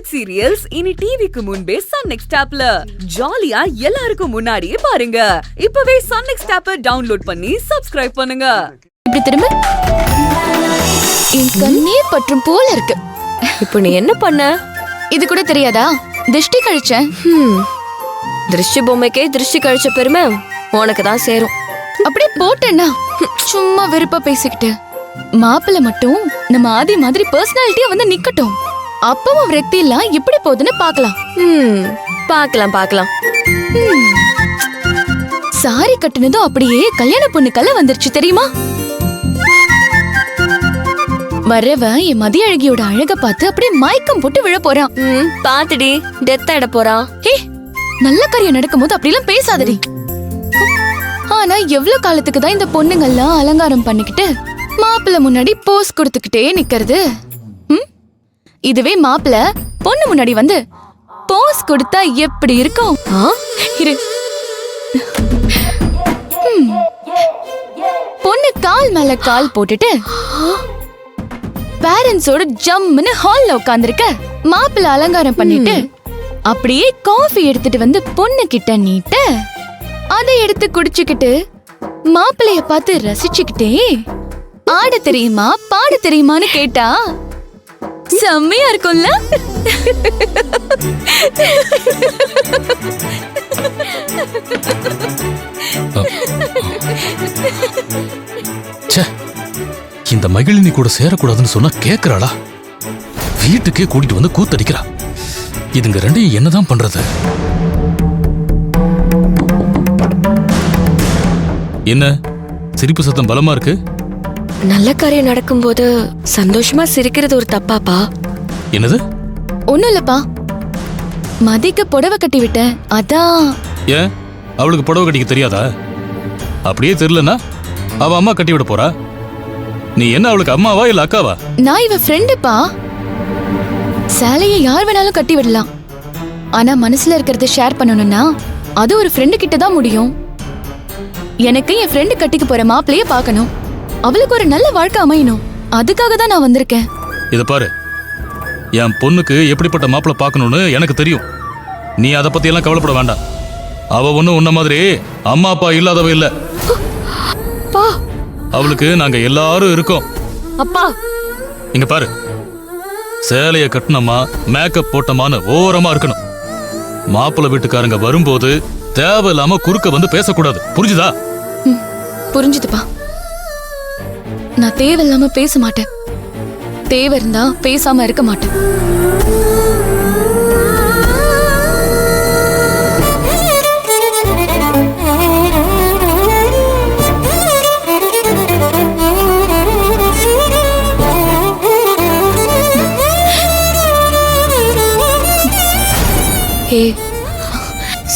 Hit serials இனி டிவிக்கு முன்பே சன் நெக்ஸ்ட் ஆப்ல ஜாலியா எல்லாருக்கும் முன்னாடியே பாருங்க. இப்பவே சன் நெக்ஸ்ட் ஆப்பை டவுன்லோட் பண்ணி சப்ஸ்கிரைப் பண்ணுங்க. இப்படி திரும்ப என் கண்ணே பற்றும் போல இருக்கு. இப்போ நீ என்ன பண்ண? இது கூட தெரியாதா? திருஷ்டி கழிச்சேன். திருஷ்டி பொம்மைக்கே திருஷ்டி கழிச்ச பெருமை உனக்கு தான் சேரும். அப்படியே போட்டேன்னா சும்மா வெறுப்பா பேசிக்கிட்டு மாப்பிள்ள மட்டும் நம்ம ஆதி மாதிரி பர்சனாலிட்டியா வந்து நிக்கட்டும். அப்பவும் விரக்தி எல்லாம் எப்படி போகுதுன்னு பாக்கலாம். பாக்கலாம். சாரி கட்டுனதும் அப்படியே கல்யாண பொண்ணு கல்ல வந்துருச்சு தெரியுமா? வரவ என் மதிய அழகியோட அழக பார்த்து அப்படியே மயக்கம் போட்டு விழ போறான். பாத்துடி டெத் ஆயிட போறான். நல்ல காரியம் நடக்கும் போது அப்படி எல்லாம் பேசாதடி. ஆனா எவ்வளவு காலத்துக்கு தான் இந்த பொண்ணுங்கெல்லாம் அலங்காரம் பண்ணிக்கிட்டு மாப்பிள்ள முன்னாடி போஸ் கொடுத்துக்கிட்டே நிக்கிறது? இதுவே மாப்பிள்ள பொண்ணு முன்னாடி வந்து போஸ் கொடுத்தா எப்படி இருக்கும்? இரு. பொண்ணு கால் மேல கால் போட்டுட்டு பேரண்ட்ஸோட ஜம்முன்னு ஹால்ல உட்கார்ந்திருக்க, மாப்பிள்ள அலங்காரம் பண்ணிட்டு அப்படியே காஃபி எடுத்துட்டு வந்து பொண்ணு கிட்ட நீட்ட, அதை எடுத்து குடிச்சுக்கிட்டு மாப்பிள்ளைய பார்த்து ரசிச்சுக்கிட்டே ஆட தெரியுமா பாட தெரியுமான்னு கேட்டா செம்மையா இருக்கும்ல? இந்த மகிழினி கூட சேரக்கூடாதுன்னு சொன்னா கேக்குறாளா? வீட்டுக்கே கூட்டிட்டு வந்து கூத்தடிக்கிறா. இதுங்க ரெண்டையும் என்னதான் பண்றது? என்ன சிரிப்பு சத்தம் பலமா இருக்கு? நல்ல காரியம் நடக்கும்போது சந்தோஷமா சிரிக்கிறது ஒரு தப்பாப்பா? என்னது? ஒண்ணும் இல்லப்பா, மதிக்கு புடவை கட்டி விட்டேன் அதான். ஏன் அவளுக்கு புடவை கட்டிக்க தெரியாதா? அப்படியே தெரியலனா அவ அம்மா கட்டி விட போறா. நீ என்ன அவளுக்கு அம்மாவா இல்ல அக்காவா? நான் இவ ஃப்ரெண்டுப்பா. சேலையை யார் வேணாலும் கட்டி விடலாம். ஆனா மனசுல இருக்கிறத ஷேர் பண்ணணும்னா அது ஒரு ஃப்ரெண்டு கிட்ட தான் முடியும். எனக்கு என் ஃப்ரெண்டு கட்டிக்க போற மாப்பிளைய பார்க்கணும். அவளுக்கு ஒரு நல்ல வாழ்க்கை அமையணும். அதுக்காக தான் நான் வந்திருக்கேன். இத பாரு, என் பொண்ணுக்கு எப்படிப்பட்ட மாப்பிளை பார்க்கணும்னு எனக்கு தெரியும். நீ அதை பத்தி எல்லாம் கவலைப்பட வேண்டாம். அவ ஒண்ணும் உன்ன மாதிரி அம்மா அப்பா இல்லாதவ இல்ல. அவளுக்கு நாங்க எல்லாரும் இருக்கோம். அப்பா இங்க பாரு, சேலைய கட்டணமா மேக்கப் போட்டமான்னு ஓரமா இருக்கணும். மாப்பிள்ளை வீட்டுக்காரங்க வரும்போது தேவையில்லாம குறுக்க வந்து பேசக்கூடாது. புரிஞ்சுதா? புரிஞ்சுதுப்பா. நான் தேவையில்லாம பேச மாட்டேன். தேவை இருந்தா பேசாம இருக்க மாட்டேன்.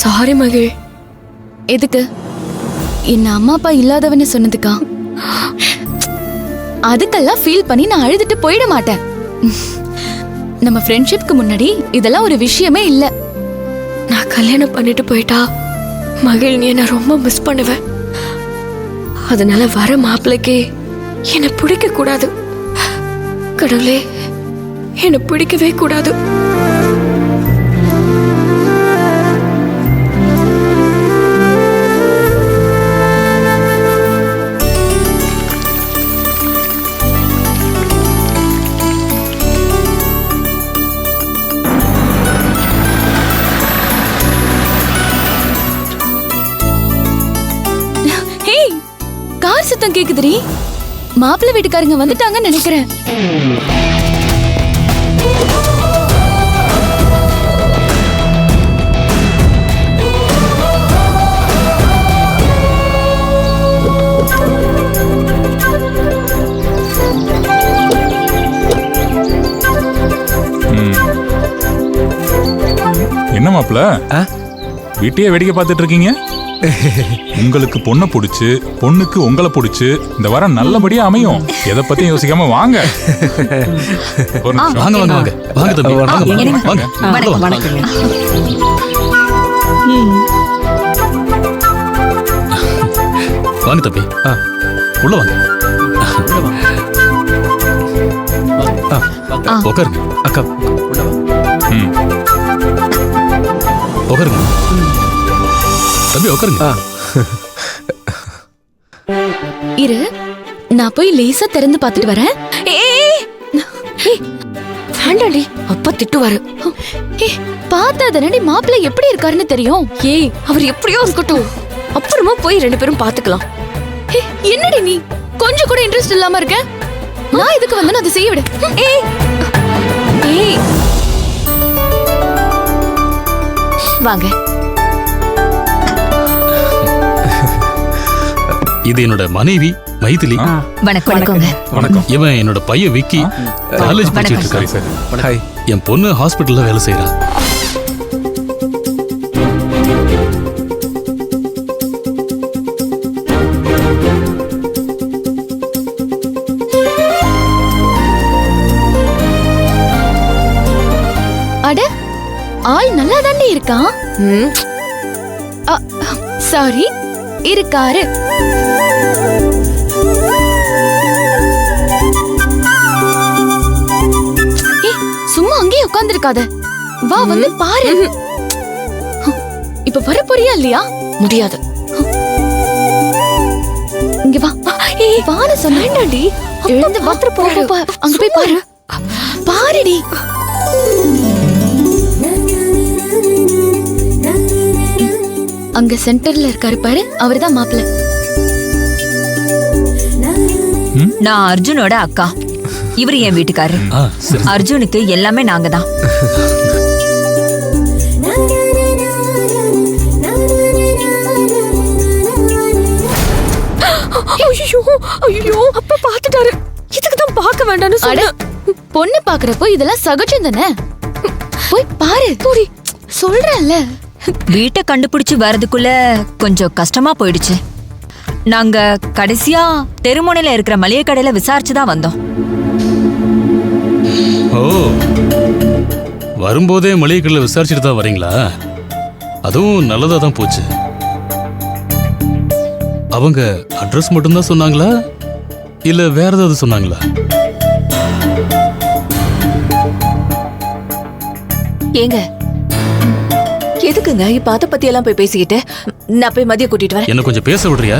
சாரி மகிழ். எதுக்கு? என்ன அம்மா அப்பா இல்லாதவன்னு சொன்னதுக்கா? அதுக்கெல்லாம் ஃபீல் பண்ணி நான் அழுதுட்டு போயிட மாட்டேன். நம்ம ஃப்ரெண்ட்ஷிப்க்கு முன்னாடி இதெல்லாம் ஒரு விஷயமே இல்ல. நான் கல்யாணம் பண்ணிட்டு போயிட்டா மகிழ் நீ நான் ரொம்ப மிஸ் பண்ணுவேன். அதனால வர மாப்பிள்ளைக்கு என்னை பிடிக்க கூடாது. கடவுளே, என்னை பிடிக்கவே கூடாது. கார் சத்தம் கேக்குதுடி. மாப்பிள்ளை வீட்டுக்காரங்க வந்துட்டாங்கன்னு நினைக்கிறேன். என்ன மாப்பிள்ள வீட்டையே வேடிக்கை பார்த்துட்டு இருக்கீங்க? உங்களுக்கு பொண்ணை பிடிச்சு, பொண்ணுக்கு உங்களை பிடிச்சு இந்த வாரம் நல்லபடியா அமையும். எதை பத்தியும் யோசிக்காம வாங்க. வாங்க வாங்க வாங்க வாங்க தம்பி, வாங்க வாங்க வாங்க. வாங்க தம்பி, உள்ள வாங்க. உட்காருங்க. அக்கா உள்ள வாங்க. உட்காருங்க தம்பி, உட்காருங்க. இரு, நான் போய் லேசா திறந்து பார்த்துட்டு வரேன். வேண்டாண்டி, அப்பா திட்டுவாரு. பார்த்தா தானே மாப்பிள்ளை எப்படி இருக்காருன்னு தெரியும். ஏய், அவர் எப்படியோ இருக்கட்டும், அப்புறமா போய் 2 பேரும் பாத்துக்கலாம். என்னடி நீ கொஞ்சம் கூட இன்ட்ரெஸ்ட் இல்லாம இருக்க? நான் இதுக்கு வந்து அதை செய்ய விடு. ஏய், வாங்க. இது என்னோட மனைவி மைதிலி. வணக்கங்க. வணக்கம். இவன் என்னோட பையன் விக்கி, காலேஜ் படிச்சிட்டு இருக்காரு. சார். ஹாய். என் பொண்ணு ஹாஸ்பிட்டல்ல வேலை செய்யறா. அட, ஆள் நல்லா தானே இருக்கான். சாரி, இருக்காரு. சும்மா அங்கேயே உட்கார்ந்து இருக்காத, வா வந்து பாரு. இப்ப வர போறியா இல்லையா? முடியாது. இங்க வா. வான சொன்னாண்டி. எழுந்து பாத்ரூம் போ. அங்க போய் பாரு. பாருடி. அங்க சென்டர்ல இருக்காரு பாரு, அவர்தான் மாப்பிள்ளை. நான் அர்ஜுனோட அக்கா, இவரு என் வீட்டுக்காரரு. சரி. அர்ஜுனுக்கு எல்லாமே நாங்க தான். ஐயோ, அப்பா பாத்துட்டாரு. இதுக்கு தான் பார்க்க வேண்டாம்னு சொன்னேன். பொண்ணு பாக்குறப்போ இதெல்லாம் சகஜம் தானே. போய் பாரு. போடி, சொல்றேன்ல. வீட்டை கண்டுபிடிச்சு வர்றதுக்குள்ள கொஞ்சம் கஷ்டமா போயிடுச்சு. நாங்க கடைசியா தெருமுனையில இருக்கிற மளிகை கடையில விசாரிச்சுதான் வந்தோம். ஓ, வரும்போதே மளிகை கடையில விசாரிச்சுட்டு தான் வரீங்களா? அதுவும் நல்லதா தான் போச்சு. அவங்க அட்ரஸ் மட்டும்தான் சொன்னாங்களா இல்ல வேற ஏதாவது சொன்னாங்களா? ஏங்க, எதுக்குங்க இப்ப அத பத்தி எல்லாம் போய் பேசிக்கிட்டு? நான் போய் மதிய கூட்டிட்டு வரேன். என்ன கொஞ்சம் பேச விடுறியா?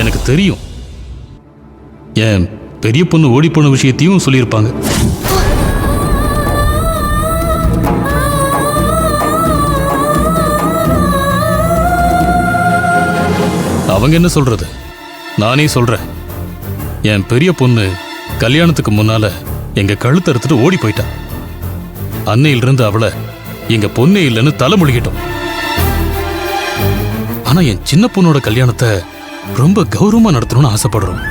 எனக்கு தெரியும், என் பெரிய பொண்ணு ஓடி போன விஷயத்தையும் சொல்லியிருப்பாங்க. அவங்க என்ன சொல்றது, நானே சொல்றேன். என் பெரிய பொண்ணு கல்யாணத்துக்கு முன்னால எங்க கழுத்தை அறுத்துட்டு ஓடி போயிட்டா. அன்னையிலிருந்து அவளை எங்க பொண்ணே இல்லைன்னு தலைமொழிகிட்டோம். ஆனா என் சின்ன பொண்ணோட கல்யாணத்தை ரொம்ப கௌரவமா நடத்தணும்னு ஆசைப்படுறோம்.